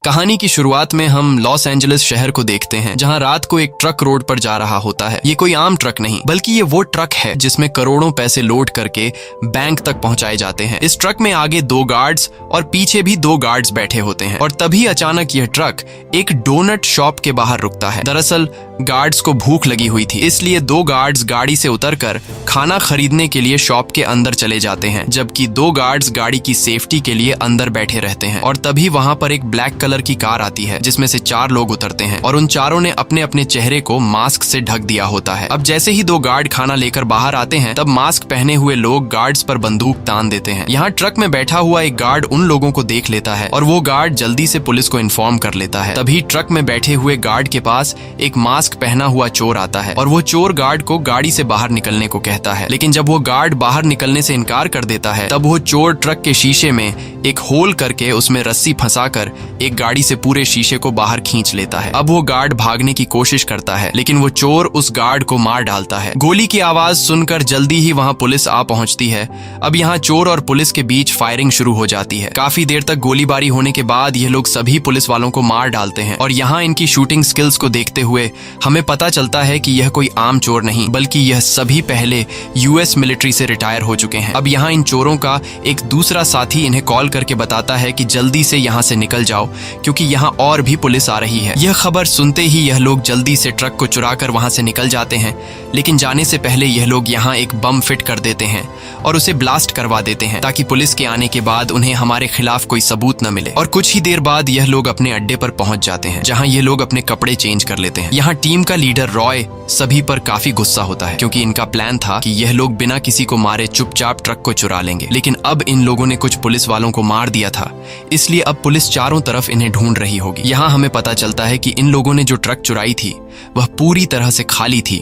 कहानी की शुरुआत में हम लॉस एंजलिस शहर को देखते हैं, जहां रात को एक ट्रक रोड पर जा रहा होता है। ये कोई आम ट्रक नहीं, बल्कि ये वो ट्रक है जिसमें करोड़ों पैसे लोड करके बैंक तक पहुंचाए जाते हैं। इस ट्रक में आगे 2 गार्ड्स और पीछे भी 2 गार्ड्स बैठे होते हैं। और तभी अचानक यह ट्रक एक डोनट शॉप के बाहर रुकता है। दरअसल गार्ड्स को भूख लगी हुई थी, इसलिए 2 गार्ड्स गाड़ी से उतरकर खाना खरीदने के लिए शॉप के अंदर चले जाते हैं, जबकि 2 गार्ड्स गाड़ी की सेफ्टी के लिए अंदर बैठे रहते हैं। और तभी वहां पर एक ब्लैक कलर की कार आती है, जिसमें से 4 लोग उतरते हैं और उन चारों ने अपने अपने चेहरे को मास्क से ढक दिया होता है। अब जैसे ही 2 गार्ड खाना लेकर बाहर आते हैं, तब मास्क पहने हुए लोग गार्ड्स पर बंदूक तान देते हैं। यहाँ ट्रक में बैठा हुआ एक गार्ड उन लोगों को देख लेता है और वो गार्ड जल्दी से पुलिस को इन्फॉर्म कर लेता है। तभी ट्रक में बैठे हुए गार्ड के पास एक मास्क पहना हुआ चोर आता है और वो चोर गार्ड को गाड़ी से बाहर निकलने को कहता है। लेकिन जब वो गार्ड बाहर निकलने से इनकार कर देता है, तब वो चोर ट्रक के शीशे में एक होल करके उसमें रस्सी फंसाकर एक गाड़ी से पूरे शीशे को बाहर खींच लेता है। अब वो गार्ड भागने की कोशिश करता है, लेकिन वो चोर उस गार्ड को मार डालता है। गोली की आवाज सुनकर जल्दी ही वहां पुलिस आ पहुंचती है। अब यहाँ चोर और पुलिस के बीच फायरिंग शुरू हो जाती है। काफी देर तक गोलीबारी होने के बाद ये लोग सभी पुलिस वालों को मार डालते हैं। और यहाँ इनकी शूटिंग स्किल्स को देखते हुए हमें पता चलता है कि यह कोई आम चोर नहीं, बल्कि यह सभी पहले यूएस मिलिट्री से रिटायर हो चुके हैं। अब यहाँ इन चोरों का एक दूसरा साथी इन्हें कॉल करके बताता है कि जल्दी से यहाँ से निकल जाओ, क्योंकि यहाँ और भी पुलिस आ रही है। यह खबर सुनते ही यह लोग जल्दी से ट्रक को चुराकर वहां से निकल जाते हैं। लेकिन जाने से पहले यह लोग यहाँ एक बम फिट कर देते हैं और उसे ब्लास्ट करवा देते हैं, ताकि पुलिस के आने के बाद उन्हें हमारे खिलाफ कोई सबूत न मिले। और कुछ ही देर बाद यह लोग अपने अड्डे पर पहुंच जाते हैं, जहाँ ये लोग अपने कपड़े चेंज कर लेते हैं। यहाँ टीम का लीडर रॉय सभी पर काफी गुस्सा होता है, क्योंकि इनका प्लान था कि यह लोग बिना किसी को मारे चुपचाप ट्रक को चुरा लेंगे। लेकिन अब इन लोगों ने कुछ पुलिस वालों को मार दिया था, इसलिए अब पुलिस चारों तरफ इन्हें ढूंढ रही होगी। यहाँ हमें पता चलता है कि इन लोगों ने जो ट्रक चुराई थी वह पूरी तरह से खाली थी,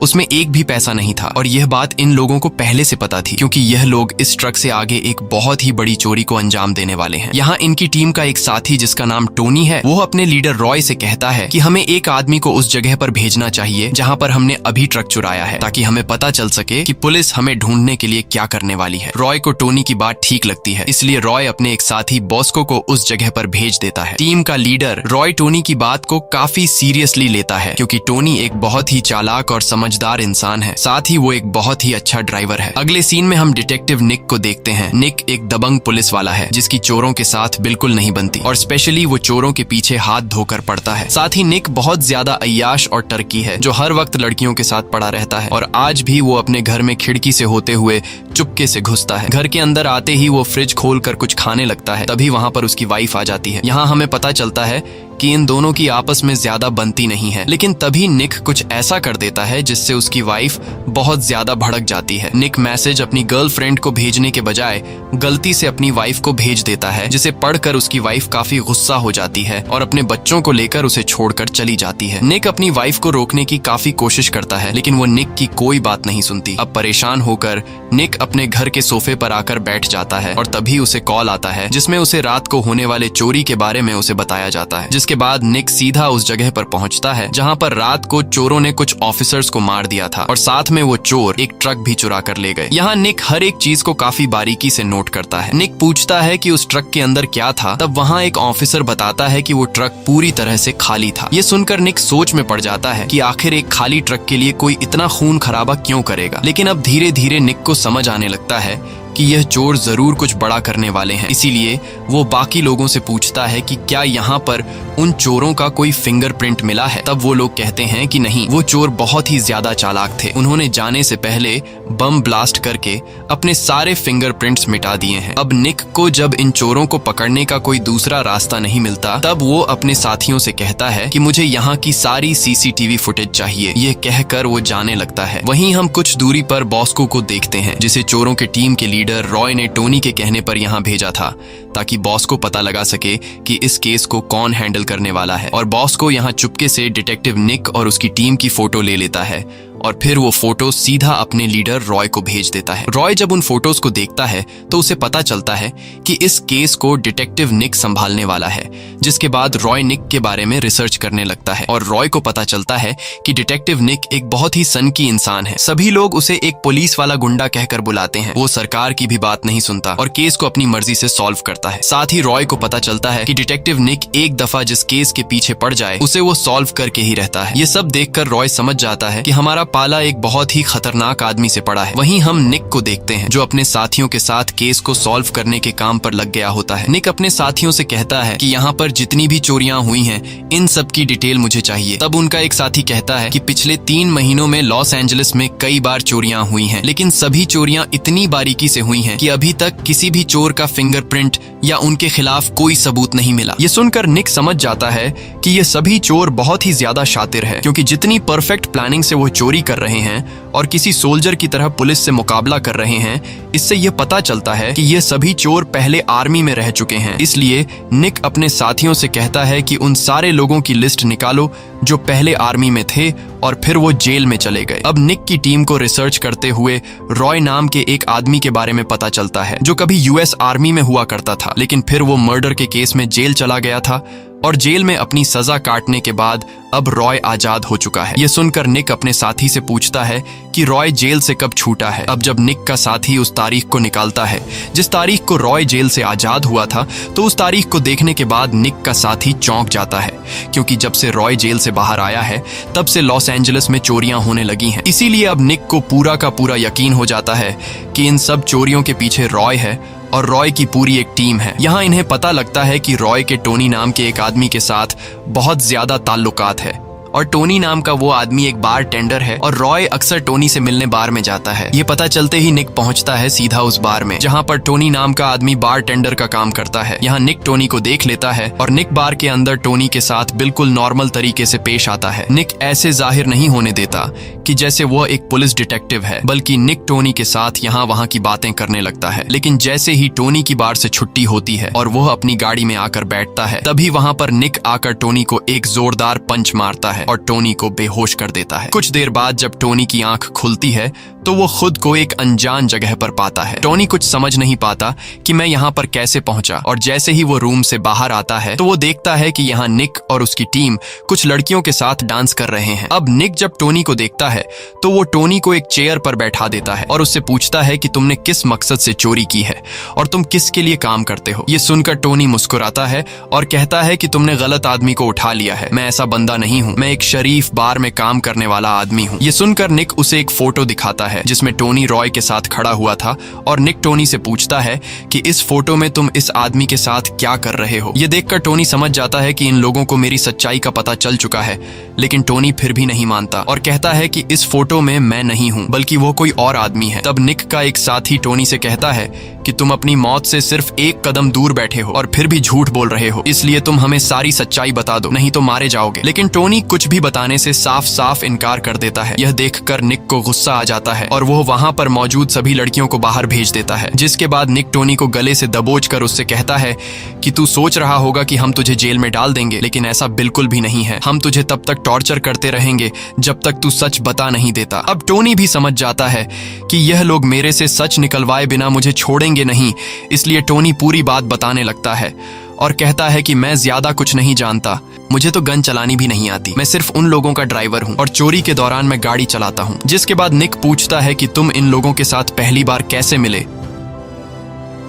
उसमें एक भी पैसा नहीं था। और यह बात इन लोगों को पहले से पता थी, क्योंकि यह लोग इस ट्रक से आगे एक बहुत ही बड़ी चोरी को अंजाम देने वाले हैं। यहाँ इनकी टीम का एक साथी जिसका नाम टोनी है, वो अपने लीडर रॉय से कहता है कि हमें एक आदमी को उस जगह पर भेजना चाहिए जहाँ पर हमने अभी ट्रक चुराया है, ताकि हमें पता चल सके कि पुलिस हमें ढूंढने के लिए क्या करने वाली है। रॉय को टोनी की बात ठीक लगती है, इसलिए रॉय अपने एक साथी बॉस्को को उस जगह पर भेज देता है। टीम का लीडर रॉय टोनी की बात को काफी सीरियसली लेता है, क्योंकि टोनी एक बहुत ही चालाक और समझदार इंसान है। साथ ही वो एक बहुत ही अच्छा ड्राइवर है। अगले सीन में हम डिटेक्टिव निक को देखते हैं। निक एक दबंग पुलिस वाला है, जिसकी चोरों के साथ बिल्कुल नहीं बनती, और स्पेशली वो चोरों के पीछे हाथ धोकर पड़ता है। साथ ही निक बहुत ज्यादा अय्याश और टर्की है, जो हर वक्त लड़कियों के साथ पड़ा रहता है। और आज भी वो अपने घर में खिड़की से होते हुए चुपके से घुसता है। घर के अंदर आते ही वो फ्रिज खोलकर कुछ खाने लगता है। तभी वहां पर उसकी वाइफ आ जाती है। यहाँ हमें पता चलता है कि इन दोनों की आपस में ज्यादा बनती नहीं है। लेकिन तभी निक कुछ ऐसा कर देता है जिससे उसकी वाइफ बहुत ज्यादा भड़क जाती है। निक मैसेज अपनी गर्लफ्रेंड को भेजने के बजाय गलती से अपनी वाइफ को भेज देता है, जिसे पढ़कर उसकी वाइफ काफी गुस्सा हो जाती है और अपने बच्चों को लेकर उसे छोड़कर चली जाती है। निक अपनी वाइफ को रोकने की काफी कोशिश करता है, लेकिन वो निक की कोई बात नहीं सुनती। अब परेशान होकर निक अपने घर के सोफे पर आकर बैठ जाता है और तभी उसे कॉल आता है, जिसमें उसे रात को होने वाले चोरी के बारे में उसे बताया जाता है। के बाद निक सीधा उस जगह पर पहुंचता है जहां पर रात को चोरों ने कुछ ऑफिसर्स को मार दिया था, और साथ में वो चोर एक ट्रक भी चुरा कर ले गए। यहाँ निक हर एक चीज को काफी बारीकी से नोट करता है। निक पूछता है कि उस ट्रक के अंदर क्या था, तब वहाँ एक ऑफिसर बताता है कि वो ट्रक पूरी तरह से खाली था। ये सुनकर निक सोच में पड़ जाता है कि आखिर एक खाली ट्रक के लिए कोई इतना खून खराबा क्यों करेगा। लेकिन अब धीरे धीरे निक को समझ आने लगता है कि यह चोर जरूर कुछ बड़ा करने वाले हैं। इसीलिए वो बाकी लोगों से पूछता है कि क्या यहाँ पर उन चोरों का कोई फिंगरप्रिंट मिला है। तब वो लोग कहते हैं कि नहीं, वो चोर बहुत ही ज्यादा चालाक थे। उन्होंने जाने से पहले बम ब्लास्ट करके अपने सारे फिंगरप्रिंट्स मिटा दिए हैं। अब निक को जब इन चोरों को पकड़ने का कोई दूसरा रास्ता नहीं मिलता, तब वो अपने साथियों से कहता है कि मुझे यहाँ की सारी सीसीटीवी फुटेज चाहिए। ये कहकर वो जाने लगता है। वहीं हम कुछ दूरी पर बॉस्को को देखते हैं, जिसे चोरों के टीम के लीडर रॉय ने टोनी के कहने पर यहाँ भेजा था, ताकि बॉस को पता लगा सके कि इस केस को कौन हैंडल करने वाला है। और बॉस को यहाँ चुपके से डिटेक्टिव निक और उसकी टीम की फोटो ले लेता है और फिर वो फोटो सीधा अपने लीडर रॉय को भेज देता है। रॉय जब उन फोटोज को देखता है तो उसे पता चलता है कि इस केस को डिटेक्टिव निक संभालने वाला है, जिसके बाद रॉय निक के बारे में रिसर्च करने लगता है और रॉय को पता चलता है कि डिटेक्टिव निक एक बहुत ही सनकी इंसान है। सभी लोग उसे एक पुलिस वाला गुंडा कहकर बुलाते हैं। वो सरकार की भी बात नहीं सुनता और केस को अपनी मर्जी से सॉल्व करता है। साथ ही रॉय को पता चलता है कि डिटेक्टिव निक एक दफा जिस केस के पीछे पड़ जाए उसे वो सॉल्व करके ही रहता है। ये सब देखकर रॉय समझ जाता है कि हमारा पाला एक बहुत ही खतरनाक आदमी से पड़ा है। वहीं हम निक को देखते हैं जो अपने साथियों के साथ केस को सॉल्व करने के काम पर लग गया होता है। निक अपने साथियों से कहता है कि यहाँ पर जितनी भी चोरियां हुई हैं इन सब की डिटेल मुझे चाहिए। तब उनका एक साथी कहता है कि पिछले 3 महीनों में लॉस एंजलिस में कई बार चोरियां हुई हैं, लेकिन सभी चोरियां इतनी बारीकी से हुई हैं कि अभी तक किसी भी चोर का फिंगरप्रिंट या उनके खिलाफ कोई सबूत नहीं मिला। ये सुनकर निक समझ जाता है कि ये सभी चोर बहुत ही ज्यादा शातिर है, क्योंकि जितनी परफेक्ट प्लानिंग से वो चोरी कर रहे हैं और किसी सोल्जर की तरह पुलिस से मुकाबला कर रहे हैं, इससे ये पता चलता है कि ये सभी चोर पहले आर्मी में रह चुके हैं। इसलिए निक अपने साथियों से कहता है कि उन सारे लोगों की लिस्ट निकालो जो पहले आर्मी में थे और फिर वो जेल में चले गए। अब निक की टीम को रिसर्च करते हुए रॉय नाम के एक आदमी के बारे में पता चलता है जो कभी यूएस आर्मी में हुआ करता था, लेकिन फिर वो मर्डर के केस में जेल चला गया था और जेल में अपनी सजा काटने के बाद अब रॉय आजाद हो चुका है। ये सुनकर निक अपने साथी से पूछता है कि रॉय जेल से कब छूटा है। अब जब निक का साथी उस तारीख को निकालता है जिस तारीख को रॉय जेल से आजाद हुआ था, तो उस तारीख को देखने के बाद निक का साथी चौंक जाता है, क्योंकि जब से रॉय जेल से बाहर आया है तब से लॉस एंजलिस में चोरियां होने लगी हैं। इसीलिए अब निक को पूरा का पूरा यकीन हो जाता है कि इन सब चोरियों के पीछे रॉय है और रॉय की पूरी एक टीम है। यहाँ इन्हें पता लगता है कि रॉय के टोनी नाम के एक आदमी के साथ बहुत ज्यादा ताल्लुकात है और टोनी नाम का वो आदमी एक बार टेंडर है और रॉय अक्सर टोनी से मिलने बार में जाता है। ये पता चलते ही निक पहुंचता है सीधा उस बार में जहां पर टोनी नाम का आदमी बार टेंडर का काम करता है। यहाँ निक टोनी को देख लेता है और निक बार के अंदर टोनी के साथ बिल्कुल नॉर्मल तरीके से पेश आता है। निक ऐसे जाहिर नहीं होने देता कि जैसे वह एक पुलिस डिटेक्टिव है, बल्कि निक टोनी के साथ यहाँ वहाँ की बातें करने लगता है। लेकिन जैसे ही टोनी की बार से छुट्टी होती है और वह अपनी गाड़ी में आकर बैठता है, तभी वहाँ पर निक आकर टोनी को एक जोरदार पंच मारता है और टोनी को बेहोश कर देता है। कुछ देर बाद जब टोनी की आंख खुलती है तो वो खुद को एक अनजान जगह पर पाता है। टोनी कुछ समझ नहीं पाता कि मैं यहाँ पर कैसे पहुंचा, और जैसे ही वो रूम से बाहर आता है तो वो देखता है कि यहाँ निक और उसकी टीम कुछ लड़कियों के साथ डांस कर रहे हैं। अब निक जब टोनी को देखता है तो वो टोनी को एक चेयर पर बैठा देता है और उससे पूछता है कि तुमने किस मकसद से चोरी की है और तुम किसके लिए काम करते हो। ये सुनकर टोनी मुस्कुराता है और कहता है कि तुमने गलत आदमी को उठा लिया है, मैं ऐसा बंदा नहीं हूँ, मैं एक शरीफ बार में काम करने वाला आदमी हूँ। ये सुनकर निक उसे एक फोटो दिखाता है जिसमें टोनी रॉय के साथ खड़ा हुआ था और निक टोनी से पूछता है कि इस फोटो में तुम इस आदमी के साथ क्या कर रहे हो। ये देखकर टोनी समझ जाता है कि इन लोगों को मेरी सच्चाई का पता चल चुका है, लेकिन टोनी फिर भी नहीं मानता और कहता है कि इस फोटो में मैं नहीं हूँ बल्कि वो कोई और आदमी है। तब निक का एक साथी टोनी से कहता है कि तुम अपनी मौत से सिर्फ एक कदम दूर बैठे हो और फिर भी झूठ बोल रहे हो, इसलिए तुम हमें सारी सच्चाई बता दो, नहीं तो मारे जाओगे। लेकिन टोनी कुछ भी बताने से साफ साफ इनकार कर देता है। यह देखकर निक को गुस्सा आ जाता है और वो वहाँ पर मौजूद सभी लड़कियों को बाहर भेज देता है। जिसके बाद निक टोनी को गले से दबोच कर उससे कहता है कि तू सोच रहा होगा कि हम तुझे जेल में डाल देंगे, लेकिन ऐसा बिल्कुल भी नहीं है। हम तुझे तब तक टॉर्चर करते रहेंगे जब तक तू सच बता नहीं देता। अब टोनी भी समझ जाता है कि यह लोग मेरे से सच निकलवाए बिना मुझे छोड़ेंगे नहीं, इसलिए टोनी पूरी बात बताने लगता है और कहता है कि मैं ज्यादा कुछ नहीं जानता, मुझे तो गन चलानी भी नहीं आती, मैं सिर्फ उन लोगों का ड्राइवर हूँ और चोरी के दौरान मैं गाड़ी चलाता हूँ। जिसके बाद निक पूछता है कि तुम इन लोगों के साथ पहली बार कैसे मिले।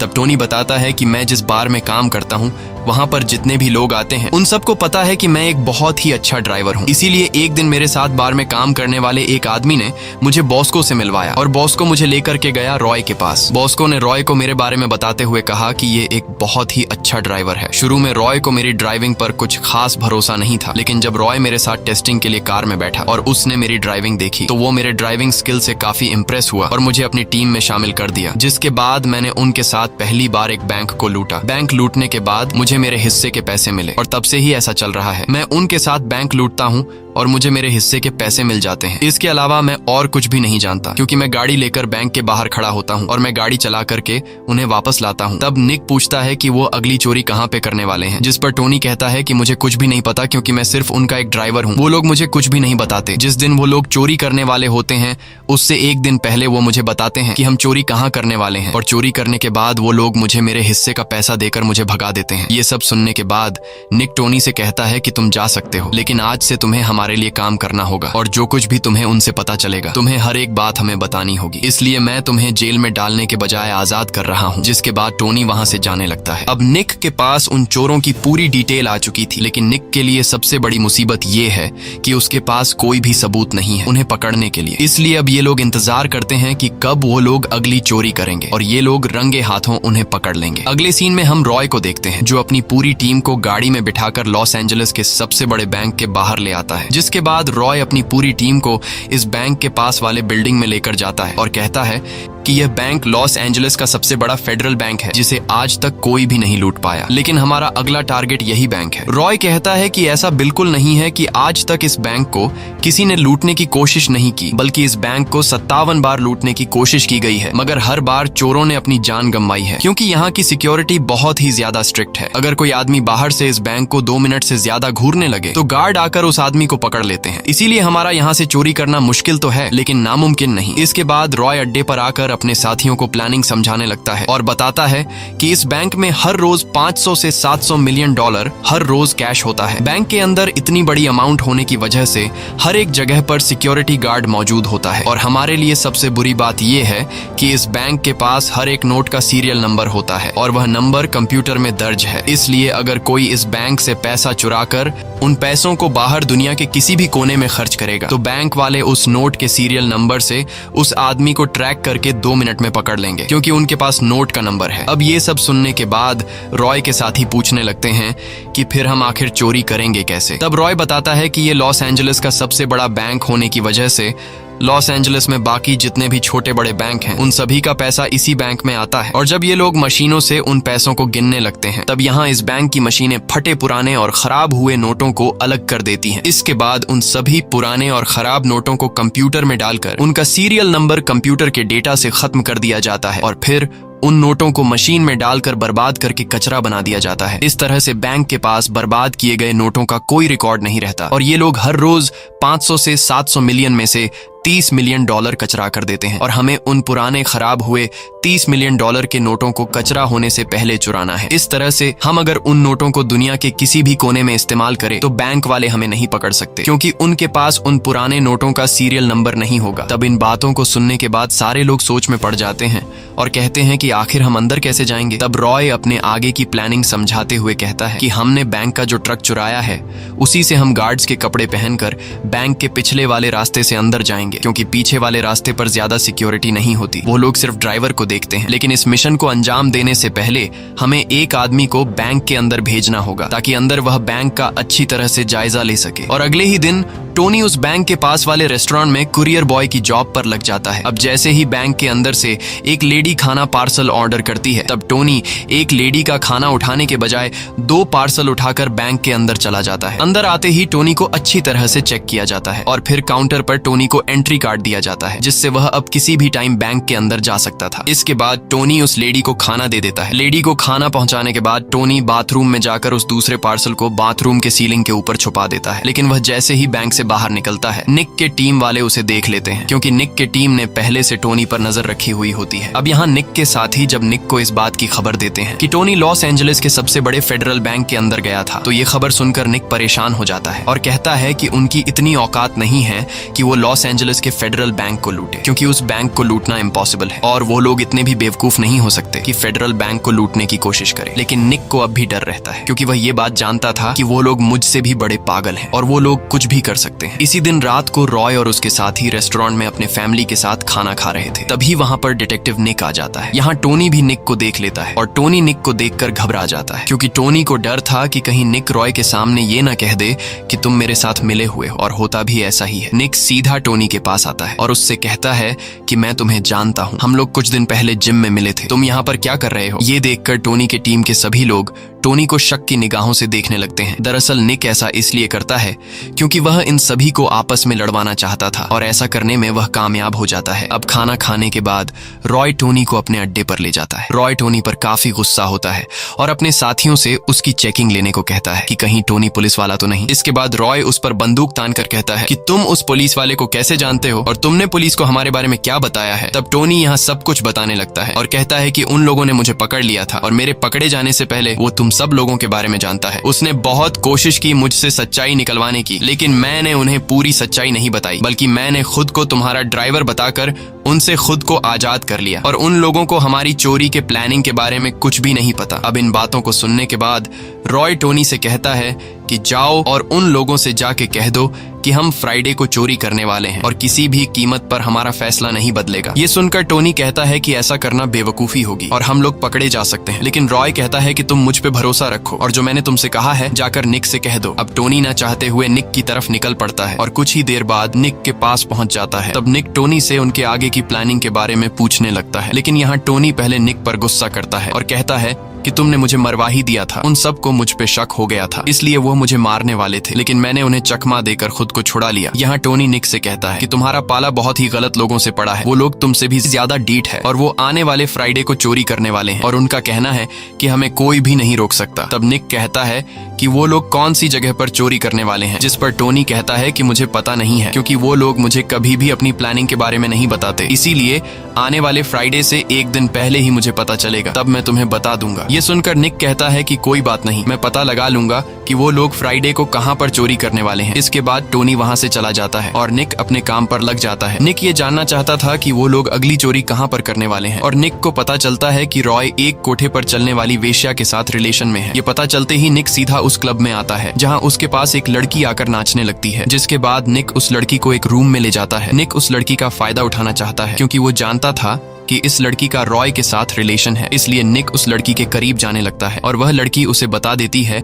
तब टोनी बताता है कि मैं जिस बार में काम करता हूँ वहां पर जितने भी लोग आते हैं उन सबको पता है कि मैं एक बहुत ही अच्छा ड्राइवर हूं। इसीलिए एक दिन मेरे साथ बार में काम करने वाले एक आदमी ने मुझे बॉस्को से मिलवाया और बॉस्को मुझे लेकर के गया रॉय के पास। बॉस्को ने रॉय को मेरे बारे में बताते हुए कहा कि ये एक बहुत ही अच्छा ड्राइवर है। शुरू में रॉय को मेरी ड्राइविंग पर कुछ खास भरोसा नहीं था, लेकिन जब रॉय मेरे साथ टेस्टिंग के लिए कार में बैठा और उसने मेरी ड्राइविंग देखी तो वो मेरे ड्राइविंग स्किल से काफी इम्प्रेस हुआ और मुझे अपनी टीम में शामिल कर दिया। जिसके बाद मैंने उनके साथ पहली बार एक बैंक को लूटा। बैंक लूटने के बाद मुझे मेरे हिस्से के पैसे मिले और तब से ही ऐसा चल रहा है। मैं उनके साथ बैंक लूटता हूँ और मुझे मेरे हिस्से के पैसे मिल जाते हैं। इसके अलावा मैं और कुछ भी नहीं जानता, क्योंकि मैं गाड़ी लेकर बैंक के बाहर खड़ा होता हूँ और मैं गाड़ी चला करके उन्हें वापस लाता हूँ। तब निक पूछता है कि वो अगली चोरी कहाँ पे करने वाले हैं, जिस पर टोनी कहता है कि मुझे कुछ भी नहीं पता, क्योंकि मैं सिर्फ उनका एक ड्राइवर हूँ। वो लोग मुझे कुछ भी नहीं बताते। जिस दिन वो लोग चोरी करने वाले होते हैं उससे एक दिन पहले वो मुझे बताते हैं कि हम चोरी कहाँ करने वाले हैं, और चोरी करने के बाद वो लोग मुझे मेरे हिस्से का पैसा देकर मुझे भगा देते हैं। ये सब सुनने के बाद निक टोनी से कहता है कि तुम जा सकते हो, लेकिन आज से तुम्हें हमारे लिए काम करना होगा, और जो कुछ भी तुम्हें उनसे पता चलेगा तुम्हें हर एक बात हमें बतानी होगी। इसलिए मैं तुम्हें जेल में डालने के बजाय आजाद कर रहा हूँ। जिसके बाद टोनी वहाँ से जाने लगता है। अब निक के पास उन चोरों की पूरी डिटेल आ चुकी थी, लेकिन निक के लिए सबसे बड़ी मुसीबत ये है कि उसके पास कोई भी सबूत नहीं है उन्हें पकड़ने के लिए। इसलिए अब ये लोग इंतजार करते हैं कि कब वो लोग अगली चोरी करेंगे, और ये लोग रंगे हाथों उन्हें पकड़ लेंगे। अगले सीन में हम रॉय को देखते हैं, जो अपनी पूरी टीम को गाड़ी में बिठाकर लॉस एंजलिस के सबसे बड़े बैंक के बाहर ले आता है। जिसके बाद रॉय अपनी पूरी टीम को इस बैंक के पास वाले बिल्डिंग में लेकर जाता है और कहता है कि यह बैंक लॉस एंजलिस का सबसे बड़ा फेडरल बैंक है, जिसे आज तक कोई भी नहीं लूट पाया, लेकिन हमारा अगला टारगेट यही बैंक है। रॉय कहता है कि ऐसा बिल्कुल नहीं है कि आज तक इस बैंक को किसी ने लूटने की कोशिश नहीं की, बल्कि इस बैंक को 57 बार लूटने की कोशिश की गई है, मगर हर बार चोरों ने अपनी जान गंवाई है, क्योंकि यहाँ की सिक्योरिटी बहुत ही ज्यादा स्ट्रिक्ट है। अगर कोई आदमी बाहर से इस बैंक को 2 मिनट से ज्यादा घूरने लगे तो गार्ड आकर उस आदमी को पकड़ लेते हैं। इसीलिए हमारा यहाँ से चोरी करना मुश्किल तो है, लेकिन नामुमकिन नहीं। इसके बाद रॉय अड्डे पर आकर अपने साथियों को प्लानिंग समझाने लगता है और बताता है कि इस बैंक में हर रोज 500 से 700 मिलियन डॉलर हर रोज कैश होता है। बैंक के अंदर इतनी बड़ी अमाउंट होने की वजह से हर एक जगह पर सिक्योरिटी गार्ड मौजूद होता है, और हमारे लिए सबसे बुरी बात यह है कि इस बैंक के पास हर एक नोट का सीरियल नंबर होता है, और वह नंबर कंप्यूटर में दर्ज है। इसलिए अगर कोई इस बैंक से पैसा चुराकर उन पैसों को बाहर दुनिया के किसी भी कोने में खर्च करेगा, तो बैंक वाले उस नोट के सीरियल नंबर से उस आदमी को ट्रैक करके 2 मिनट में पकड़ लेंगे, क्योंकि उनके पास नोट का नंबर है। अब ये सब सुनने के बाद रॉय के साथी पूछने लगते हैं कि फिर हम आखिर चोरी करेंगे कैसे। तब रॉय बताता है कि ये लॉस एंजलिस का सबसे बड़ा बैंक होने की वजह से लॉस एंजलिस में बाकी जितने भी छोटे बड़े बैंक हैं उन सभी का पैसा इसी बैंक में आता है, और जब ये लोग मशीनों से उन पैसों को गिनने लगते हैं तब यहाँ इस बैंक की मशीनें फटे पुराने और खराब हुए नोटों को अलग कर देती हैं। इसके बाद उन सभी पुराने और खराब नोटों को कंप्यूटर में डालकर उनका सीरियल नंबर कंप्यूटर के डेटा से खत्म कर दिया जाता है, और फिर उन नोटों को मशीन में डालकर बर्बाद करके कचरा बना दिया जाता है। इस तरह से बैंक के पास बर्बाद किए गए नोटों का कोई रिकॉर्ड नहीं रहता, और ये लोग हर रोज 500 से 700 मिलियन में से 30 मिलियन डॉलर कचरा कर देते हैं, और हमें उन पुराने खराब हुए 30 मिलियन डॉलर के नोटों को कचरा होने से पहले चुराना है। इस तरह से हम अगर उन नोटों को दुनिया के किसी भी कोने में इस्तेमाल करें तो बैंक वाले हमें नहीं पकड़ सकते, क्योंकि उनके पास उन पुराने नोटों का सीरियल नंबर नहीं होगा। तब इन बातों को सुनने के बाद सारे लोग सोच में पड़ जाते हैं और कहते हैं कि आखिर हम अंदर कैसे जाएंगे। तब रॉय अपने आगे की प्लानिंग समझाते हुए कहता है कि हमने बैंक का जो ट्रक चुराया है उसी से हम गार्ड्स के कपड़े पहनकर बैंक के पिछले वाले रास्ते से अंदर जाएंगे, क्योंकि पीछे वाले रास्ते पर ज्यादा सिक्योरिटी नहीं होती, वो लोग सिर्फ ड्राइवर को देखते हैं। लेकिन इस मिशन को अंजाम देने से पहले हमें एक आदमी को बैंक के अंदर भेजना होगा, ताकि अंदर वह बैंक का अच्छी तरह से जायजा ले सके। और अगले ही दिन टोनी उस बैंक के पास वाले रेस्टोरेंट में कुरियर बॉय की जॉब पर लग जाता है। अब जैसे ही बैंक के अंदर से एक लेडी खाना पार्सल ऑर्डर करती है, तब टोनी एक लेडी का खाना उठाने के बजाय 2 पार्सल उठाकर बैंक के अंदर चला जाता है। अंदर आते ही टोनी को अच्छी तरह से चेक किया जाता है, और फिर काउंटर पर टोनी को एंट्री कार्ड दिया जाता है, जिससे वह अब किसी भी टाइम बैंक के अंदर जा सकता था। इसके बाद टोनी उस लेडी को खाना दे देता है। लेडी को खाना पहुंचाने के बाद टोनी बाथरूम में जाकर उस दूसरे पार्सल को बाथरूम के सीलिंग के ऊपर छुपा देता है। लेकिन वह जैसे ही बैंक से बाहर निकलता है, निक के टीम वाले उसे देख लेते हैं, क्योंकि निक के टीम ने पहले से टोनी पर नजर रखी हुई होती है। अब यहाँ निक के साथी जब निक को इस बात की खबर देते हैं कि टोनी लॉस एंजलिस के सबसे बड़े फेडरल बैंक के अंदर गया था, तो ये खबर सुनकर निक परेशान हो जाता है और कहता है कि उनकी इतनी औकात नहीं है कि वो लॉस एंजलिस के फेडरल बैंक को लूटे, क्योंकि उस बैंक को लूटना इम्पॉसिबल है, और वो लोग इतने भी बेवकूफ नहीं हो सकते कि फेडरल बैंक को लूटने की कोशिश करें। लेकिन निक को अब भी डर रहता है, क्योंकि वह ये बात जानता था कि वो लोग मुझसे भी बड़े पागल हैं और वो लोग कुछ भी कर सकते हैं। इसी दिन रात को रॉय और उसके साथी रेस्टोरेंट में अपने फैमिली के साथ खाना खा रहे थे। तभी वहां पर डिटेक्टिव निक आ जाता है। यहाँ टोनी भी निक को देख लेता है, और टोनी निक को देखकर घबरा जाता है, क्योंकि टोनी को डर था कि कहीं निक रॉय के सामने ये ना कह दे कि तुम मेरे साथ मिले हुए हो, और होता भी ऐसा ही है। निक सीधा टोनी के पास आता है और उससे कहता है कि मैं तुम्हें जानता हूँ, हम लोग कुछ दिन पहले जिम में मिले थे, तुम यहाँ पर क्या कर रहे हो। ये देखकर टोनी के टीम के सभी लोग टोनी को शक की निगाहों से देखने लगते हैं। दरअसल निक ऐसा इसलिए करता है क्योंकि वह इन सभी को आपस में लड़वाना चाहता था और ऐसा करने में वह कामयाब हो जाता है। अब खाना खाने के बाद रॉय टोनी को अपने अड्डे पर ले जाता है। रॉय टोनी पर काफी गुस्सा होता है और अपने साथियों से उसकी चेकिंग लेने को कहता है कि कहीं टोनी पुलिस वाला तो नहीं। इसके बाद रॉय उस पर बंदूक तान कर कहता है कि तुम उस पुलिस वाले को कैसे जानते हो और तुमने पुलिस को हमारे बारे में क्या बताया है। तब टोनी यहाँ सब कुछ बताने लगता है और कहता है कि उन लोगों ने मुझे पकड़ लिया था और मेरे पकड़े जाने से पहले वो तुम सब लोगों के बारे में जानता है। उसने बहुत कोशिश की मुझसे सच्चाई निकलवाने की, लेकिन मैंने उन्हें पूरी सच्चाई नहीं बताई, बल्कि मैंने खुद को तुम्हारा ड्राइवर बताकर उनसे खुद को आजाद कर लिया और उन लोगों को हमारी चोरी के प्लानिंग के बारे में कुछ भी नहीं पता। अब इन बातों को सुनने के बाद रॉय टोनी से कहता है कि जाओ और उन लोगों से जाके कह दो कि हम फ्राइडे को चोरी करने वाले हैं और किसी भी कीमत पर हमारा फैसला नहीं बदलेगा। ये सुनकर टोनी कहता है कि ऐसा करना बेवकूफी होगी और हम लोग पकड़े जा सकते हैं, लेकिन रॉय कहता है कि तुम मुझ पे भरोसा रखो और जो मैंने तुमसे कहा है जाकर निक से कह दो। अब टोनी ना चाहते हुए निक की तरफ निकल पड़ता है और कुछ ही देर बाद निक के पास पहुंच जाता है। तब निक टोनी से उनके आगे की प्लानिंग के बारे में पूछने लगता है, लेकिन यहाँ टोनी पहले निक पर गुस्सा करता है और कहता है कि तुमने मुझे मरवा ही दिया था। उन सबको मुझ पे शक हो गया था, इसलिए वो मुझे मारने वाले थे, लेकिन मैंने उन्हें चकमा देकर खुद को छुड़ा लिया। यहाँ टोनी निक से कहता है कि तुम्हारा पाला बहुत ही गलत लोगों से पड़ा है, वो लोग तुमसे भी ज्यादा डीठ है और वो आने वाले फ्राइडे को चोरी करने वाले हैं और उनका कहना है कि हमें कोई भी नहीं रोक सकता। तब निक कहता है कि वो लोग कौन सी जगह पर चोरी करने वाले हैं, जिस पर टोनी कहता है कि मुझे पता नहीं है क्योंकि वो लोग मुझे कभी भी अपनी प्लानिंग के बारे में नहीं बताते, इसीलिए आने वाले फ्राइडे से एक दिन पहले ही मुझे पता चलेगा, तब मैं तुम्हें बता दूंगा। ये सुनकर निक कहता है कि कोई बात नहीं, मैं पता लगा लूंगा कि वो लोग फ्राइडे को कहां पर चोरी करने वाले हैं। इसके बाद टोनी वहां से चला जाता है और निक अपने काम पर लग जाता है। निक ये जानना चाहता था कि वो लोग अगली चोरी कहां पर करने वाले हैं और निक को पता चलता है कि रॉय एक कोठे पर चलने वाली वेश्या के साथ रिलेशन में है। ये पता चलते ही निक सीधा उस क्लब में आता है जहां उसके पास एक लड़की आकर नाचने लगती है, जिसके बाद निक उस लड़की को एक रूम में ले जाता है। निक उस लड़की का फायदा उठाना चाहता है क्योंकि वो जानता था कि इस लड़की का रॉय के साथ रिलेशन है, इसलिए निक उस लड़की के करीब जाने लगता है और वह लड़की उसे बता देती है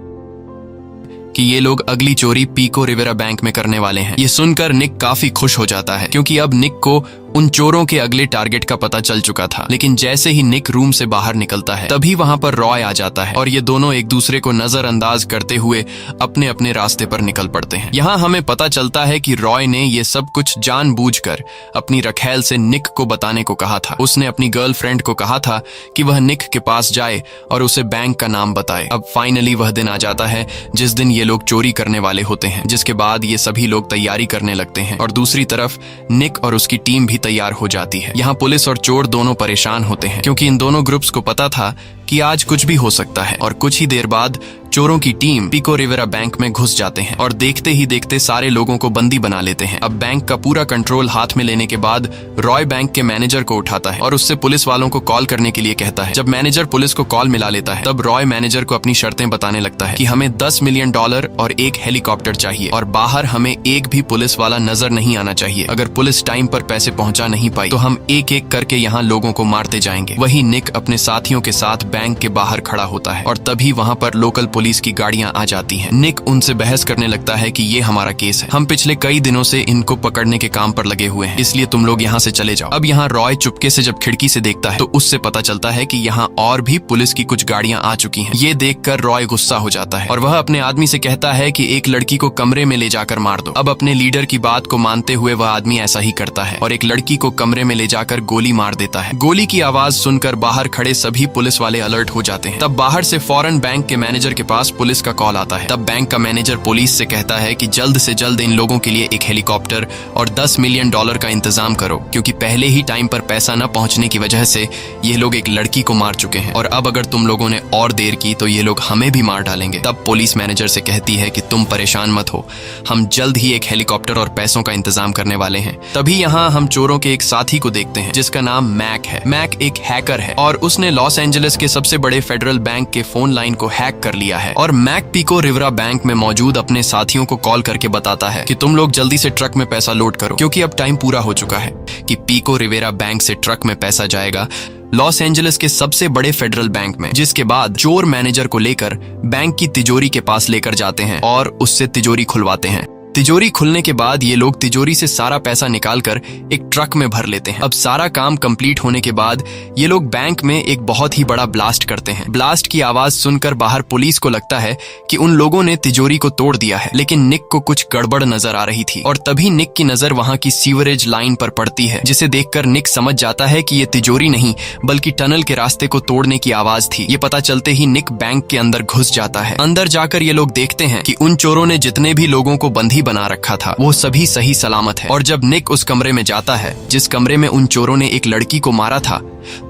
कि ये लोग अगली चोरी पीको रिवेरा बैंक में करने वाले हैं। ये सुनकर निक काफी खुश हो जाता है क्योंकि अब निक को उन चोरों के अगले टारगेट का पता चल चुका था। लेकिन जैसे ही निक रूम से बाहर निकलता है तभी वहां पर रॉय आ जाता है और ये दोनों एक दूसरे को नजरअंदाज करते हुए अपने अपने रास्ते पर निकल पड़ते हैं। यहाँ हमें पता चलता है कि रॉय ने ये सब कुछ जानबूझकर अपनी रखैल से निक को बताने को कहा था। उसने अपनी गर्लफ्रेंड को कहा था कि वह निक के पास जाए और उसे बैंक का नाम बताए। अब फाइनली वह दिन आ जाता है जिस दिन ये लोग चोरी करने वाले होते हैं, जिसके बाद ये सभी लोग तैयारी करने लगते हैं और दूसरी तरफ निक और उसकी टीम भी तैयार हो जाती है। यहाँ पुलिस और चोर दोनों परेशान होते हैं क्योंकि इन दोनों ग्रुप्स को पता था कि आज कुछ भी हो सकता है और कुछ ही देर बाद चोरों की टीम पीको रिवेरा बैंक में घुस जाते हैं और देखते ही देखते सारे लोगों को बंदी बना लेते हैं। अब बैंक का पूरा कंट्रोल हाथ में लेने के बाद रॉय बैंक के मैनेजर को उठाता है और उससे पुलिस वालों को कॉल करने के लिए कहता है। जब मैनेजर पुलिस को कॉल मिला लेता है तब रॉय मैनेजर को अपनी शर्तें बताने लगता है कि हमें $10 मिलियन और एक हेलीकॉप्टर चाहिए और बाहर हमें एक भी पुलिस वाला नजर नहीं आना चाहिए। अगर पुलिस टाइम पर पैसे पहुंचा नहीं पाई तो हम एक एक करके यहाँ लोगों को मारते जाएंगे। वही निक अपने साथियों के साथ बैंक के बाहर खड़ा होता है और तभी वहाँ पर लोकल पुलिस की गाड़ियां आ जाती हैं। निक उनसे बहस करने लगता है कि ये हमारा केस है, हम पिछले कई दिनों से इनको पकड़ने के काम पर लगे हुए हैं, इसलिए तुम लोग यहाँ से चले जाओ। अब यहाँ रॉय चुपके से जब खिड़की से देखता है तो उससे पता चलता है कि यहाँ और भी पुलिस की कुछ गाड़ियां आ चुकी हैं। ये देखकर रॉय गुस्सा हो जाता है और वह अपने आदमी से कहता है कि एक लड़की को कमरे में ले जाकर मार दो। अब अपने लीडर की बात को मानते हुए वह आदमी ऐसा ही करता है और एक लड़की को कमरे में ले जाकर गोली मार देता है। गोली की आवाज सुनकर बाहर खड़े सभी पुलिस वाले अलर्ट हो जाते हैं। तब बाहर से फौरन बैंक के मैनेजर के पास पुलिस का कॉल आता है। तब बैंक का मैनेजर पुलिस से कहता है कि जल्द से जल्द इन लोगों के लिए एक हेलीकॉप्टर और $10 मिलियन का इंतजाम करो क्योंकि पहले ही टाइम पर पैसा न पहुंचने की वजह से ये लोग एक लड़की को मार चुके हैं और अब अगर तुम लोगों ने और देर की तो ये लोग हमें भी मार डालेंगे। तब पुलिस मैनेजर से कहती है कि तुम परेशान मत हो, हम जल्द ही एक हेलीकॉप्टर और पैसों का इंतजाम करने वाले हैं। तभी यहाँ हम चोरों के एक साथी को देखते हैं जिसका नाम मैक है। मैक एक हैकर है और उसने लॉस एंजलिस के सबसे बड़े फेडरल बैंक के फोन लाइन को हैक कर लिया है और मैक पीको रिवेरा बैंक में मौजूद अपने साथियों को कॉल करके बताता है कि तुम लोग जल्दी से ट्रक में पैसा लोड करो क्योंकि अब टाइम पूरा हो चुका है कि पीको रिवेरा बैंक से ट्रक में पैसा जाएगा लॉस एंजलिस के सबसे बड़े फेडरल बैंक में। जिसके बाद चोर मैनेजर को लेकर बैंक की तिजोरी के पास लेकर जाते हैं और उससे तिजोरी खुलवाते हैं। तिजोरी खुलने के बाद ये लोग तिजोरी से सारा पैसा निकालकर एक ट्रक में भर लेते हैं। अब सारा काम कंप्लीट होने के बाद ये लोग बैंक में एक बहुत ही बड़ा ब्लास्ट करते हैं। ब्लास्ट की आवाज सुनकर बाहर पुलिस को लगता है कि उन लोगों ने तिजोरी को तोड़ दिया है, लेकिन निक को कुछ गड़बड़ नजर आ रही थी और तभी निक की नजर वहां की सीवरेज लाइन पर पड़ती है, जिसे देखकर निक समझ जाता है कि ये तिजोरी नहीं बल्कि टनल के रास्ते को तोड़ने की आवाज थी। ये पता चलते ही निक बैंक के अंदर घुस जाता है। अंदर जाकर ये लोग देखते हैं कि उन चोरों ने जितने भी लोगों को बंदी बना रखा था वो सभी सही सलामत है। और जब निक उस कमरे में जाता है जिस कमरे में उन चोरों ने एक लड़की को मारा था,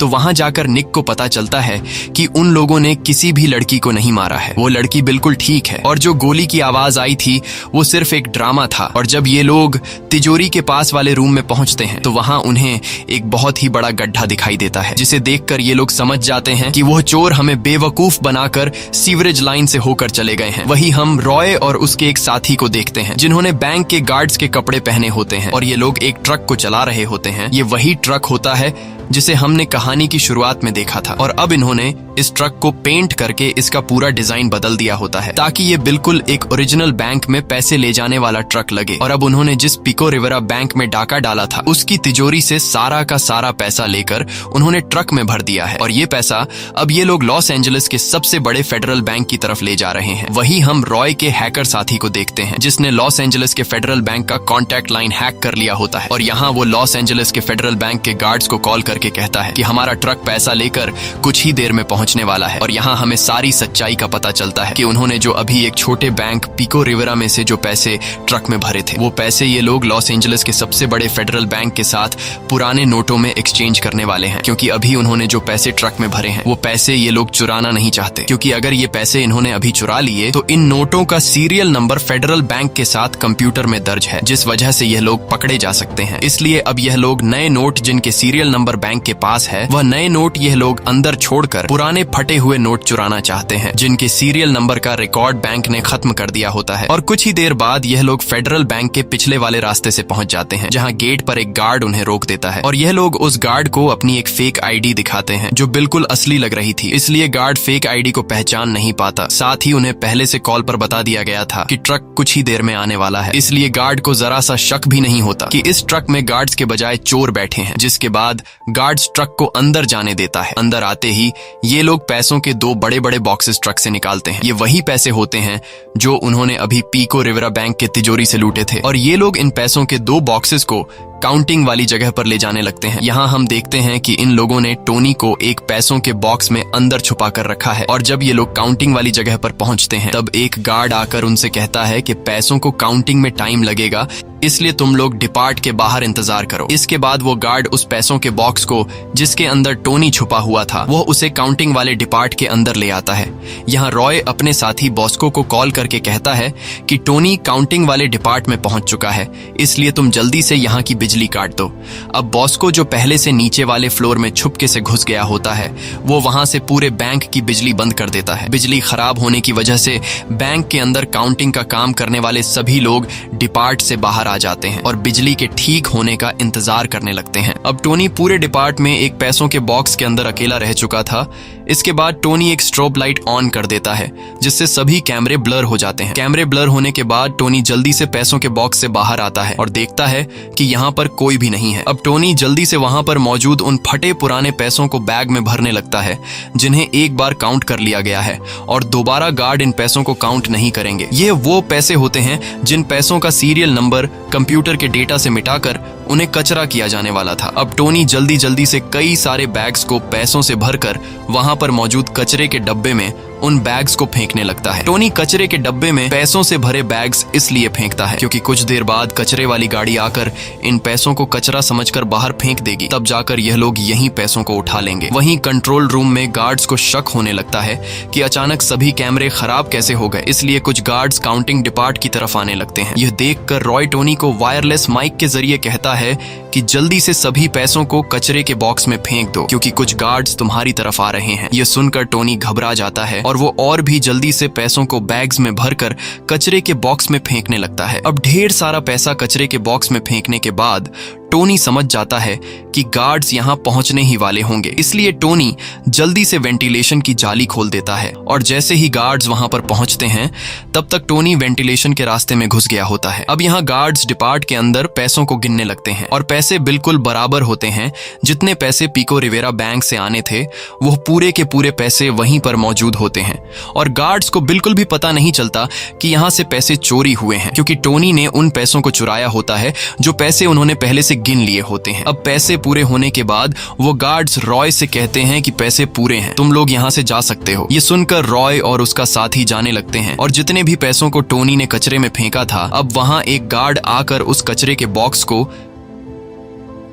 तो वहां जाकर निक को पता चलता है कि उन लोगों ने किसी भी लड़की को नहीं मारा है, वो लड़की बिल्कुल ठीक है और जो गोली की आवाज आई थी वो सिर्फ एक ड्रामा था। और जब ये लोग तिजोरी के पास वाले रूम में पहुंचते हैं तो वहां उन्हें एक बहुत ही बड़ा गड्ढा दिखाई देता है, जिसे देखकर ये लोग समझ जाते हैं कि वो चोर हमें बेवकूफ बनाकर सीवरेज लाइन से होकर चले गए हैं। वही हम रॉय और उसके एक साथी को देखते हैं जिन्होंने बैंक के गार्ड्स के कपड़े पहने होते हैं और ये लोग एक ट्रक को चला रहे होते हैं। ये वही ट्रक होता है जिसे हमने कहानी की शुरुआत में देखा था और अब इन्होंने इस ट्रक को पेंट करके इसका पूरा डिजाइन बदल दिया होता है ताकि ये बिल्कुल एक ओरिजिनल बैंक में पैसे ले जाने वाला ट्रक लगे। और अब उन्होंने जिस पिको रिवेरा बैंक में डाका डाला था उसकी तिजोरी से सारा का सारा पैसा लेकर उन्होंने ट्रक में भर दिया है और ये पैसा अब ये लोग लॉस एंजलिस के सबसे बड़े फेडरल बैंक की तरफ ले जा रहे हैं। वही हम रॉय के हैकर साथी को देखते हैं जिसने लॉस एंजलिस के फेडरल बैंक का कॉन्टैक्ट लाइन हैक कर लिया होता है और यहाँ वो लॉस एंजलिस के फेडरल बैंक के गार्ड्स को कॉल करके कहता है कि हमारा ट्रक पैसा लेकर कुछ ही देर में पहुंचने वाला है। और यहाँ हमें सारी सच्चाई का पता चलता है कि उन्होंने जो अभी एक छोटे बैंक पिको रिवेरा में से जो पैसे ट्रक में भरे थे वो पैसे ये लोग लॉस एंजलिस के सबसे बड़े फेडरल बैंक के साथ पुराने नोटों में एक्सचेंज करने वाले हैं, क्योंकि अभी उन्होंने जो पैसे ट्रक में भरे हैं वो पैसे ये लोग चुराना नहीं चाहते, क्योंकि अगर ये पैसे इन्होंने अभी चुरा लिए तो इन नोटों का सीरियल नंबर फेडरल बैंक के साथ कंप्यूटर में दर्ज है, जिस वजह से यह लोग पकड़े जा सकते हैं। इसलिए अब यह लोग नए नोट जिनके सीरियल नंबर बैंक के पास है वह नए नोट यह लोग अंदर छोड़कर पुराने फटे हुए नोट चुराना चाहते हैं जिनके सीरियल नंबर का रिकॉर्ड बैंक ने खत्म कर दिया होता है। और कुछ ही देर बाद यह लोग फेडरल बैंक के पिछले वाले रास्ते से पहुंच जाते हैं जहां गेट पर एक गार्ड उन्हें रोक देता है और यह लोग उस गार्ड को अपनी एक फेक आईडी दिखाते हैं जो बिल्कुल असली लग रही थी। इसलिए गार्ड फेक आईडी को पहचान नहीं पाता। साथ ही उन्हें पहले से कॉल पर बता दिया गया था कि ट्रक कुछ ही देर में आने वाला है, इसलिए गार्ड को जरा सा शक भी नहीं होता कि इस ट्रक में गार्ड्स के बजाय चोर बैठे हैं। जिसके बाद गार्ड्स ट्रक को अंदर जाने देता है। अंदर आते ही ये लोग पैसों के 2 बड़े बड़े बॉक्सेस ट्रक से निकालते हैं। ये वही पैसे होते हैं जो उन्होंने अभी पिको रिवेरा बैंक के तिजोरी से लूटे थे और ये लोग इन पैसों के 2 बॉक्सेस को काउंटिंग वाली जगह पर ले जाने लगते हैं। यहाँ हम देखते हैं कि इन लोगों ने टोनी को एक पैसों के बॉक्स में अंदर छुपा कर रखा है और जब ये लोग काउंटिंग वाली जगह पर पहुंचते हैं तब एक गार्ड आकर उनसे कहता है कि पैसों को काउंटिंग में टाइम लगेगा, इसलिए तुम लोग डिपार्ट के बाहर इंतजार करो। इसके बाद वो गार्ड उस पैसों के बॉक्स को जिसके अंदर टोनी छुपा हुआ था वो उसे काउंटिंग वाले डिपार्ट के अंदर ले आता है। यहाँ रॉय अपने साथी बॉस्को को कॉल करके कहता है कि टोनी काउंटिंग वाले डिपार्ट में पहुंच चुका है, इसलिए तुम जल्दी से यहाँ की बिजली काट दो। अब बॉस्को जो पहले से नीचे वाले फ्लोर में छुपके से घुस गया होता है वो वहां से पूरे बैंक की बिजली बंद कर देता है। बिजली खराब होने की वजह से बैंक के अंदर काउंटिंग का काम करने वाले सभी लोग डिपार्ट से बाहर आ जाते हैं और बिजली के ठीक होने का इंतजार करने लगते हैं। अब टोनी पूरे डिपार्ट में एक पैसों के बॉक्स के अंदर अकेला रह चुका था। इसके बाद टोनी एक स्ट्रोब लाइट ऑन कर देता है जिससे सभी कैमरे ब्लर हो जाते हैं। कैमरे ब्लर होने के बाद टोनी जल्दी से पैसों के बॉक्स से बाहर आता है और देखता है कि यहाँ पर कोई भी नहीं है। अब टोनी जल्दी से वहां पर मौजूद उन फटे पुराने पैसों को बैग में भरने लगता है जिन्हें एक बार काउंट कर लिया गया है और दोबारा गार्ड इन पैसों को काउंट नहीं करेंगे। ये वो पैसे होते हैं जिन पैसों का सीरियल नंबर कंप्यूटर के डेटा से मिटाकर उन्हें कचरा किया जाने वाला था। अब टोनी जल्दी जल्दी से कई सारे बैग्स को पैसों से भरकर वहां पर मौजूद कचरे के डब्बे में उन बैग्स को फेंकने लगता है। टोनी कचरे के डब्बे में पैसों से भरे बैग्स इसलिए फेंकता है क्योंकि कुछ देर बाद कचरे वाली गाड़ी आकर इन पैसों को कचरा समझकर बाहर फेंक देगी, तब जाकर यह लोग यहीं पैसों को उठा लेंगे। वहीं कंट्रोल रूम में गार्ड्स को शक होने लगता है कि अचानक सभी कैमरे खराब कैसे हो गए, इसलिए कुछ गार्ड्स काउंटिंग डिपार्ट की तरफ आने लगते हैं। यह देखकर रॉय टोनी को वायरलेस माइक के जरिए कहता है कि जल्दी से सभी पैसों को कचरे के बॉक्स में फेंक दो क्योंकि कुछ गार्ड्स तुम्हारी तरफ आ रहे हैं। यह सुनकर टोनी घबरा जाता है और वो और भी जल्दी से पैसों को बैग्स में भरकर कचरे के बॉक्स में फेंकने लगता है। अब ढेर सारा पैसा कचरे के बॉक्स में फेंकने के बाद टोनी समझ जाता है कि गार्ड्स यहाँ पहुंचने ही वाले होंगे, इसलिए टोनी जल्दी से वेंटिलेशन की जाली खोल देता है। और जैसे ही गार्ड्स वहां पर पहुंचते हैं तब तक टोनी वेंटिलेशन के रास्ते में घुस गया होता है। अब यहाँ गार्ड्स डिपार्ट के अंदर पैसों को गिनने लगते हैं और पैसे बिल्कुल बराबर होते हैं। जितने पैसे पिको रिवेरा बैंक से आने थे वो पूरे के पूरे पैसे वहीं पर मौजूद होते हैं और गार्ड्स को बिल्कुल भी पता नहीं चलता कि यहाँ से पैसे चोरी हुए हैं, क्योंकि टोनी ने उन पैसों को चुराया होता है जो पैसे उन्होंने पहले से गिन लिए होते हैं। अब पैसे पूरे होने के बाद वो गार्ड्स रॉय से कहते हैं कि पैसे पूरे हैं, तुम लोग यहाँ से जा सकते हो। ये सुनकर रॉय और उसका साथी जाने लगते हैं और जितने भी पैसों को टोनी ने कचरे में फेंका था, अब वहां एक गार्ड आकर उस कचरे के बॉक्स को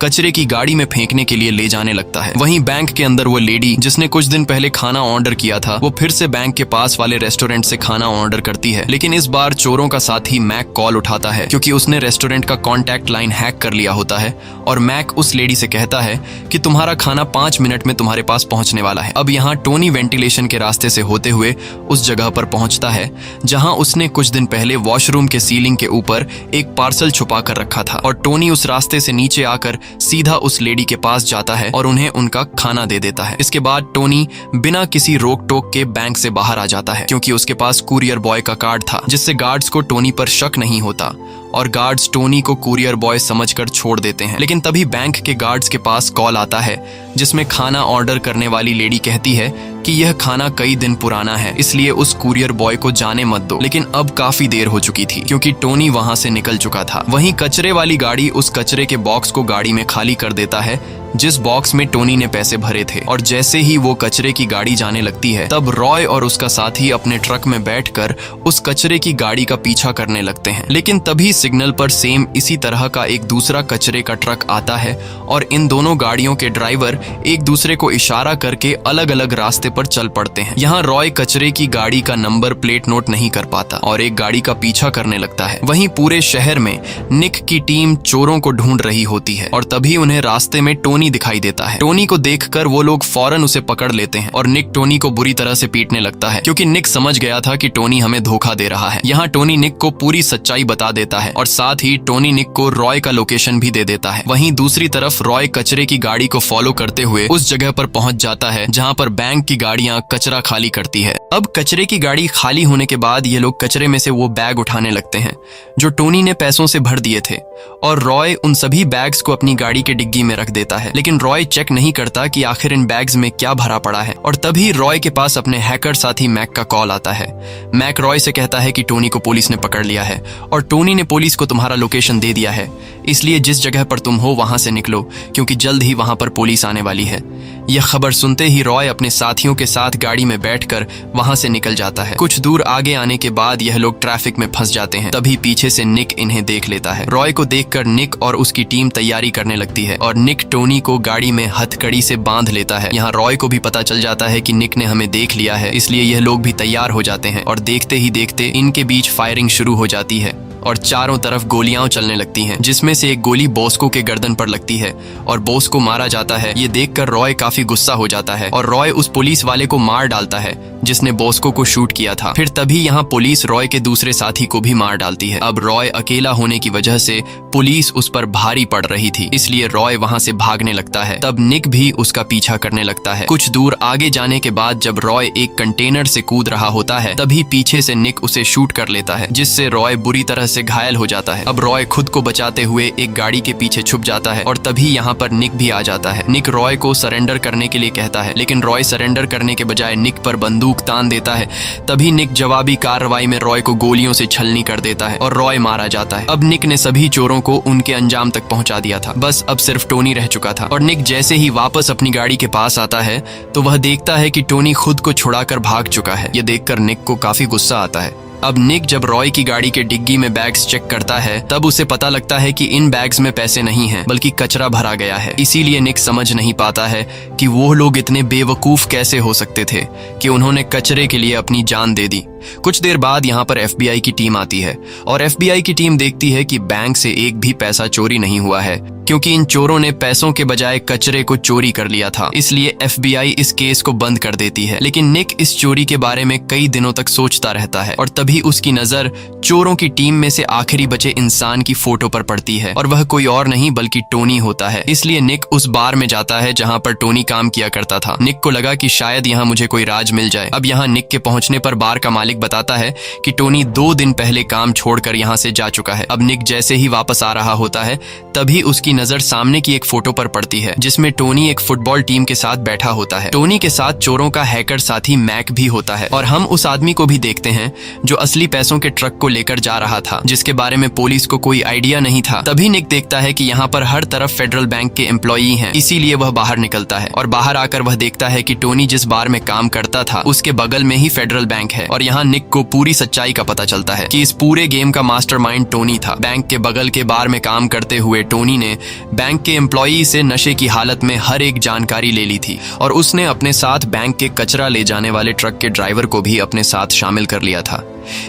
कचरे की गाड़ी में फेंकने के लिए ले जाने लगता है। वहीं बैंक के अंदर वो लेडी जिसने कुछ दिन पहले खाना ऑर्डर किया था, वो फिर से बैंक के पास वाले रेस्टोरेंट से खाना ऑर्डर करती है, लेकिन इस बार चोरों का साथी मैक कॉल उठाता है क्योंकि उसने रेस्टोरेंट का कॉन्टैक्ट लाइन हैक कर लिया होता है और मैक उस लेडी से कहता है कि तुम्हारा खाना 5 मिनट में तुम्हारे पास पहुंचने वाला है। अब यहाँ टोनी वेंटिलेशन के रास्ते से होते हुए उस जगह पर पहुंचता है जहां उसने कुछ दिन पहले वॉशरूम के सीलिंग के ऊपर एक पार्सल छुपा कर रखा था और टोनी उस रास्ते से नीचे आकर सीधा उस लेडी के पास जाता है और उन्हें उनका खाना दे देता है। इसके बाद टोनी बिना किसी रोक टोक के बैंक से बाहर आ जाता है क्योंकि उसके पास कुरियर बॉय का कार्ड था, जिससे गार्ड्स को टोनी पर शक नहीं होता और गार्ड्स टोनी को कुरियर बॉय समझकर छोड़ देते हैं। लेकिन तभी बैंक के गार्ड्स के पास कॉल आता है जिसमें खाना ऑर्डर करने वाली लेडी कहती है कि यह खाना कई दिन पुराना है, इसलिए उस कुरियर बॉय को जाने मत दो। लेकिन अब काफी देर हो चुकी थी क्योंकि टोनी वहां से निकल चुका था। वहीं कचरे वाली गाड़ी उस कचरे के बॉक्स को गाड़ी में खाली कर देता है जिस बॉक्स में टोनी ने पैसे भरे थे और जैसे ही वो कचरे की गाड़ी जाने लगती है तब रॉय और उसका साथी अपने ट्रक में बैठकर उस कचरे की गाड़ी का पीछा करने लगते हैं। लेकिन तभी सिग्नल पर सेम इसी तरह का एक दूसरा कचरे का ट्रक आता है और इन दोनों गाड़ियों के ड्राइवर एक दूसरे को इशारा करके अलग अलग रास्ते पर चल पड़ते हैं। यहाँ रॉय कचरे की गाड़ी का नंबर प्लेट नोट नहीं कर पाता और एक गाड़ी का पीछा करने लगता है। वहीं पूरे शहर में निक की टीम चोरों को ढूंढ रही होती है और तभी उन्हें रास्ते में टोनी दिखाई देता है। टोनी को देखकर वो लोग फौरन उसे पकड़ लेते हैं और निक टोनी को बुरी तरह से पीटने लगता है क्योंकि निक समझ गया था कि टोनी हमें धोखा दे रहा है। यहाँ टोनी निक को पूरी सच्चाई बता देता है और साथ ही टोनी निक को रॉय का लोकेशन भी दे देता है। वहीं दूसरी तरफ रॉय कचरे की गाड़ी को फॉलो करते हुए उस जगह पर पहुंच जाता है जहां पर बैंक की गाड़ियां कचरा खाली करती है। अब कचरे की गाड़ी खाली होने के बाद ये लोग कचरे में से वो बैग उठाने लगते हैं जो टोनी ने पैसों से भर दिए थे और रॉय उन सभी बैग्स को अपनी गाड़ी के डिग्गी में रख देता है। लेकिन रॉय चेक नहीं करता कि आखिर इन बैग्स में क्या भरा पड़ा है और तभी रॉय के पास अपने हैकर साथी मैक का कॉल आता है। मैक रॉय से कहता है कि टोनी को पुलिस ने पकड़ लिया है और टोनी ने पुलिस को तुम्हारा लोकेशन दे दिया है, इसलिए जिस जगह पर तुम हो वहां से निकलो क्योंकि जल्द ही वहां पर पुलिस आने वाली है। यह खबर सुनते ही रॉय अपने साथियों के साथ गाड़ी में बैठकर वहां से निकल जाता है। कुछ दूर आगे आने के बाद यह लोग ट्रैफिक में फंस जाते हैं। तभी पीछे से निक इन्हें देख लेता है। रॉय को देखकर निक और उसकी टीम तैयारी करने लगती है और निक टोनी को गाड़ी में हथकड़ी से बांध लेता है। यहाँ रॉय को भी पता चल जाता है कि निक ने हमें देख लिया है, इसलिए यह लोग भी तैयार हो जाते हैं और देखते ही देखते इनके बीच फायरिंग शुरू हो जाती है और चारों तरफ गोलियां चलने लगती हैं, जिसमें से एक गोली बॉस्को के गर्दन पर लगती है और बॉस्को मारा जाता है। ये देखकर रॉय काफी गुस्सा हो जाता है और रॉय उस पुलिस वाले को मार डालता है जिसने बॉस्को को शूट किया था। फिर तभी यहाँ पुलिस रॉय के दूसरे साथी को भी मार डालती है। अब रॉय अकेला होने की वजह से पुलिस उस पर भारी पड़ रही थी, इसलिए रॉय वहां से भागने लगता है। तब निक भी उसका पीछा करने लगता है। कुछ दूर आगे जाने के बाद जब रॉय एक कंटेनर से कूद रहा होता है तभी पीछे से निक उसे शूट कर लेता है, जिससे रॉय बुरी तरह से घायल हो जाता है। अब रॉय खुद को बचाते हुए एक गाड़ी के पीछे छुप जाता है और तभी यहाँ पर निक भी आ जाता है। निक रॉय को सरेंडर करने के लिए कहता है, लेकिन रॉय सरेंडर करने के बजाय निक पर बंदूक तान देता है। तभी निक जवाबी कार्रवाई में रॉय को गोलियों से छलनी कर देता है और रॉय मारा जाता है। अब निक ने सभी चोरों को उनके अंजाम तक पहुंचा दिया था, बस अब सिर्फ टोनी रह चुका था। और निक जैसे ही वापस अपनी गाड़ी के पास आता है तो वह देखता है कि टोनी खुद को छुड़ाकर भाग चुका है। यह देखकर निक को काफी गुस्सा आता है। अब निक जब रॉय की गाड़ी के डिग्गी में बैग्स चेक करता है तब उसे पता लगता है कि इन बैग्स में पैसे नहीं हैं बल्कि कचरा भरा गया है। इसीलिए निक समझ नहीं पाता है कि वो लोग इतने बेवकूफ कैसे हो सकते थे कि उन्होंने कचरे के लिए अपनी जान दे दी। कुछ देर बाद यहाँ पर FBI की टीम आती है और FBI की टीम देखती है कि बैंक से एक भी पैसा चोरी नहीं हुआ है, क्योंकि इन चोरों ने पैसों के बजाय कचरे को चोरी कर लिया था। इसलिए FBI इस केस को बंद कर देती है। लेकिन निक इस चोरी के बारे में कई दिनों तक सोचता रहता है और तभी उसकी नजर चोरों की टीम में से आखिरी बचे इंसान की फोटो पर पड़ती है और वह कोई और नहीं बल्कि टोनी होता है। इसलिए निक उस बार में जाता है जहाँ पर टोनी काम किया करता था। निक को लगा कि शायद यहाँ मुझे कोई राज मिल जाए। अब यहाँ निक के पहुंचने पर बार का मालिक बताता है कि टोनी 2 दिन पहले काम छोड़कर यहाँ से जा चुका है। अब निक जैसे ही वापस आ रहा होता है तभी उसकी नजर सामने की एक फोटो पर पड़ती है जिसमें टोनी एक फुटबॉल टीम के साथ बैठा होता है। टोनी के साथ चोरों का हैकर साथी मैक भी होता है और हम उस आदमी को भी देखते हैं जो असली पैसों के ट्रक को लेकर जा रहा था, जिसके बारे में पुलिस को कोई आइडिया नहीं था। तभी निक देखता है कि यहाँ पर हर तरफ फेडरल बैंक के एम्प्लॉई हैं, इसीलिए वह बाहर निकलता है और बाहर आकर वह देखता है कि टोनी जिस बार में काम करता था उसके बगल में ही फेडरल बैंक है। और यहाँ निक को पूरी सच्चाई का पता चलता है कि इस पूरे गेम का मास्टरमाइंड टोनी था। बैंक के बगल के बार में काम करते हुए टोनी ने बैंक के एम्प्लॉई से नशे की हालत में हर एक जानकारी ले ली थी और उसने अपने साथ बैंक के कचरा ले जाने वाले ट्रक के ड्राइवर को भी अपने साथ शामिल कर लिया था।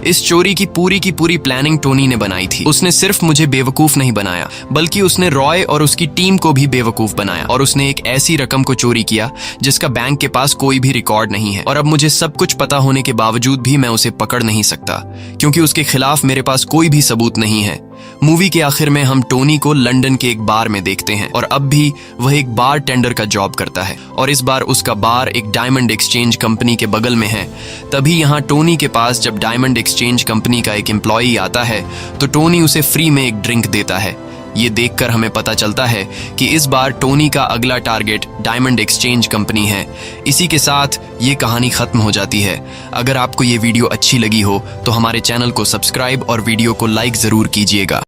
इस चोरी की पूरी प्लानिंग टोनी ने बनाई थी। उसने सिर्फ मुझे बेवकूफ नहीं बनाया बल्कि उसने रॉय और उसकी टीम को भी बेवकूफ बनाया और उसने एक ऐसी रकम को चोरी किया जिसका बैंक के पास कोई भी रिकॉर्ड नहीं है। और अब मुझे सब कुछ पता होने के बावजूद भी मैं उसे पकड़ नहीं सकता क्योंकि उसके खिलाफ मेरे पास कोई भी सबूत नहीं है। मूवी के आखिर में हम टोनी को लंदन के एक बार में देखते हैं और अब भी वह एक बार टेंडर का जॉब करता है और इस बार उसका बार एक डायमंड एक्सचेंज कंपनी के बगल में है। तभी यहाँ टोनी के पास जब डायमंड एक्सचेंज कंपनी का एक एम्प्लॉई आता है तो टोनी उसे फ्री में एक ड्रिंक देता है। ये देखकर हमें पता चलता है कि इस बार टोनी का अगला टारगेट डायमंड एक्सचेंज कंपनी है। इसी के साथ ये कहानी खत्म हो जाती है। अगर आपको ये वीडियो अच्छी लगी हो तो हमारे चैनल को सब्सक्राइब और वीडियो को लाइक जरूर कीजिएगा।